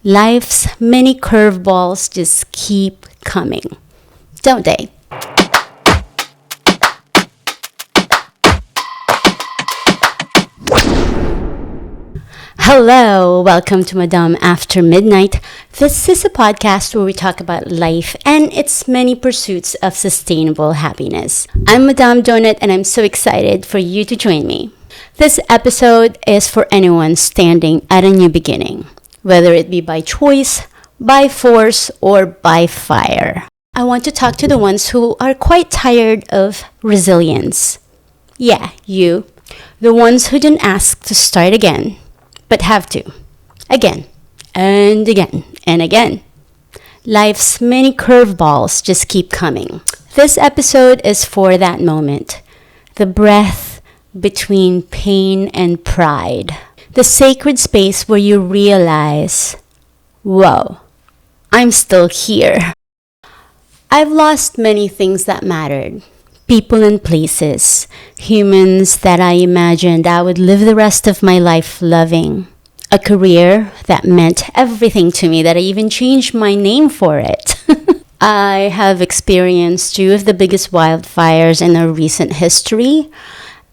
Life's many curveballs just keep coming, don't they? Hello, welcome to Madame After Midnight. This is a podcast where we talk about life and its many pursuits of sustainable happiness. I'm Madame Donut and I'm so excited for you to join me. This episode is for anyone standing at a new beginning, whether it be by choice, by force, or by fire. I want to talk to the ones who are quite tired of resilience. Yeah, you. The ones who didn't ask to start again, but have to. Again, and again, and again. Life's many curveballs just keep coming. This episode is for that moment. The breath between pain and pride. The sacred space where you realize, whoa, I'm still here. I've lost many things that mattered. People and places. Humans that I imagined I would live the rest of my life loving. A career that meant everything to me, that I even changed my name for it. I have experienced two of the biggest wildfires in our recent history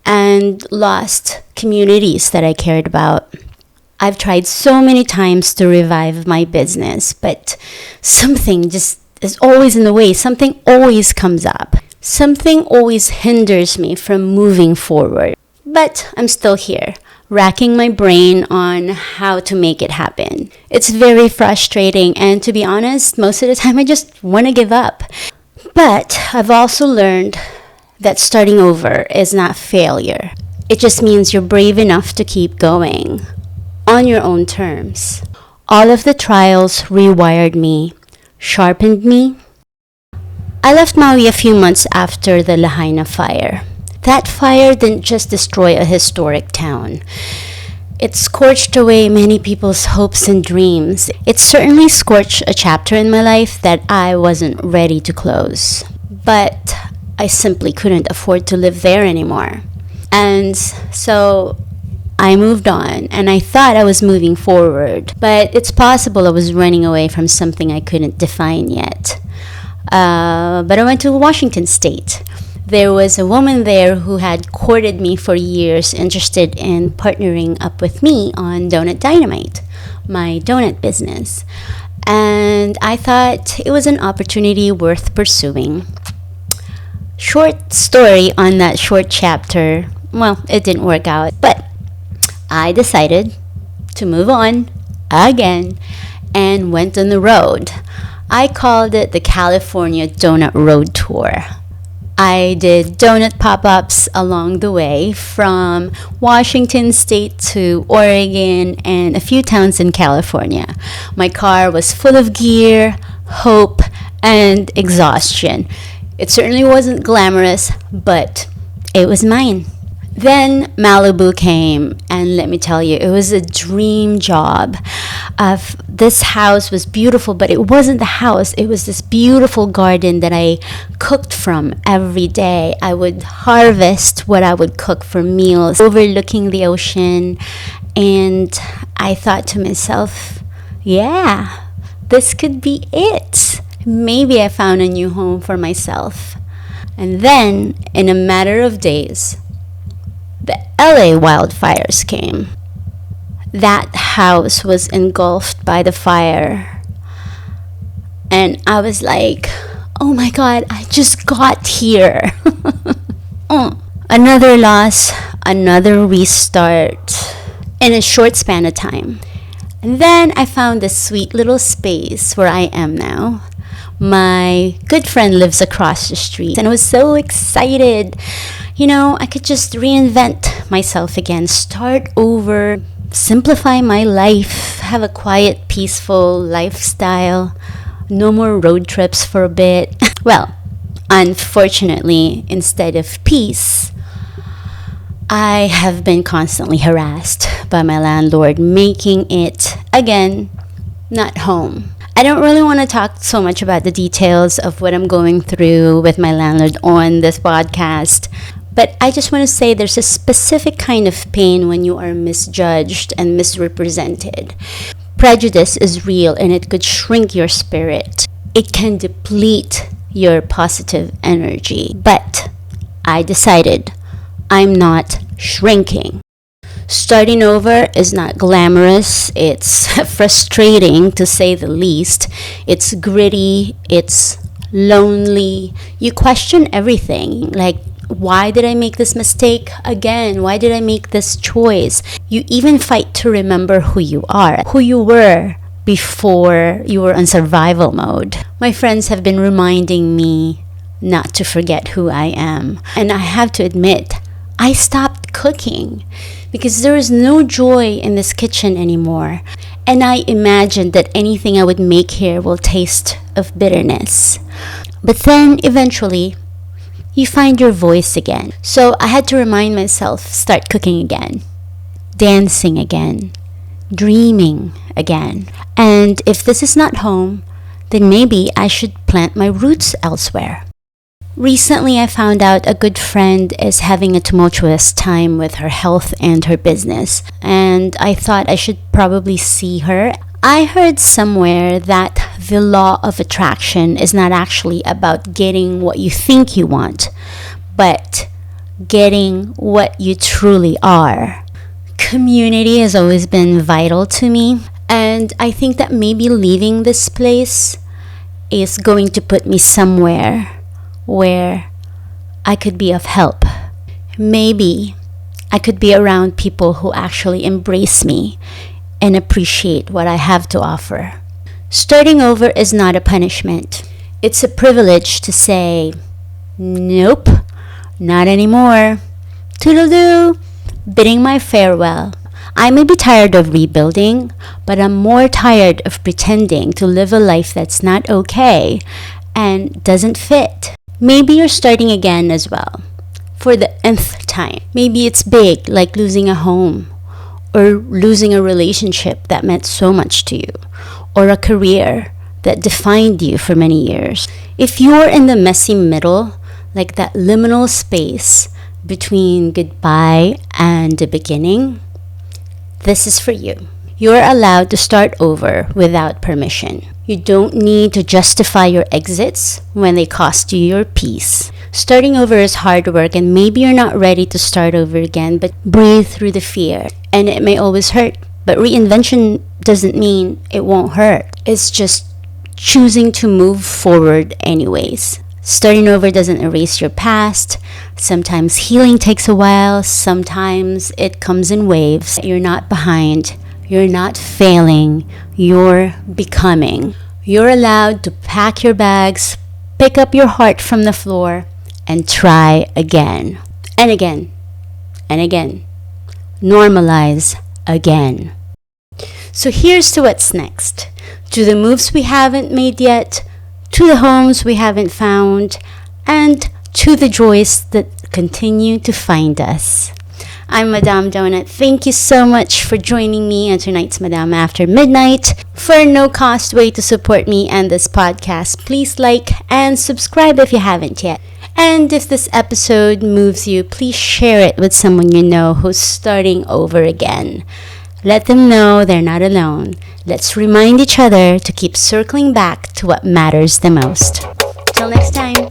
and lost communities that I cared about. I've tried so many times to revive my business, but something just is always in the way. Something always comes up. Something always hinders me from moving forward. But I'm still here, racking my brain on how to make it happen. It's very frustrating, and to be honest, most of the time I just want to give up. But I've also learned that starting over is not failure. It just means you're brave enough to keep going on your own terms. All of the trials rewired me, sharpened me. I left Maui a few months after the Lahaina fire. That fire didn't just destroy a historic town. It scorched away many people's hopes and dreams. It certainly scorched a chapter in my life that I wasn't ready to close. But I simply couldn't afford to live there anymore. And so I moved on, and I thought I was moving forward. But it's possible I was running away from something I couldn't define yet. But I went to Washington State. There was a woman there who had courted me for years, interested in partnering up with me on Donut Dynamite, my donut business. And I thought it was an opportunity worth pursuing. Short story on that short chapter. Well, it didn't work out, but I decided to move on again and went on the road. I called it the California Donut Road Tour. I did donut pop-ups along the way from Washington State to Oregon and a few towns in California. My car was full of gear, hope, and exhaustion. It certainly wasn't glamorous, but it was mine. Then Malibu came, and let me tell you, it was a dream job. This house was beautiful, but it wasn't the house. It was this beautiful garden that I cooked from every day. I would harvest what I would cook for meals, overlooking the ocean. And I thought to myself, yeah, this could be it. Maybe I found a new home for myself. And then, in a matter of days, the LA wildfires came. That house was engulfed by the fire. And I was like, oh my God, I just got here. Another loss, another restart in a short span of time. And then I found this sweet little space where I am now. My good friend lives across the street, and I was so excited. You know, I could just reinvent myself again, start over, simplify my life, have a quiet, peaceful lifestyle, no more road trips for a bit. Well, unfortunately, instead of peace, I have been constantly harassed by my landlord, making it, again, not home. I don't really want to talk so much about the details of what I'm going through with my landlord on this podcast, but I just want to say there's a specific kind of pain when you are misjudged and misrepresented. Prejudice is real and it could shrink your spirit. It can deplete your positive energy. But I decided I'm not shrinking. Starting over is not glamorous. It's frustrating to say the least. It's gritty. It's lonely. You question everything. Like, why did I make this mistake again? Why did I make this choice? You even fight to remember who you are, who you were before you were on survival mode. My friends have been reminding me not to forget who I am. And I have to admit, I stopped cooking because there is no joy in this kitchen anymore. And I imagined that anything I would make here will taste of bitterness. But then eventually, you find your voice again. So I had to remind myself, start cooking again, dancing again, dreaming again. And if this is not home, then maybe I should plant my roots elsewhere. Recently, I found out a good friend is having a tumultuous time with her health and her business, and I thought I should probably see her. I heard somewhere that the law of attraction is not actually about getting what you think you want, but getting what you truly are. Community has always been vital to me, and I think that maybe leaving this place is going to put me somewhere where I could be of help. Maybe I could be around people who actually embrace me and appreciate what I have to offer. Starting over is not a punishment. It's a privilege to say, nope, not anymore. Toodaloo, bidding my farewell. I may be tired of rebuilding, but I'm more tired of pretending to live a life that's not okay and doesn't fit. Maybe you're starting again as well, for the nth time. Maybe it's big, like losing a home, or losing a relationship that meant so much to you, or a career that defined you for many years. If you're in the messy middle, like that liminal space between goodbye and the beginning, this is for you. You're allowed to start over without permission. You don't need to justify your exits when they cost you your peace. Starting over is hard work, and maybe you're not ready to start over again, but breathe through the fear. And it may always hurt, but reinvention doesn't mean it won't hurt. It's just choosing to move forward anyways. Starting over doesn't erase your past. Sometimes healing takes a while. Sometimes it comes in waves. You're not behind. You're not failing. You're becoming. You're allowed to pack your bags, pick up your heart from the floor, and try again. And again. And again. Normalize again. So here's to what's next. To the moves we haven't made yet, to the homes we haven't found, and to the joys that continue to find us. I'm Madame Donut. Thank you so much for joining me on tonight's Madame After Midnight. For a no-cost way to support me and this podcast, please like and subscribe if you haven't yet. And if this episode moves you, please share it with someone you know who's starting over again. Let them know they're not alone. Let's remind each other to keep circling back to what matters the most. Till next time.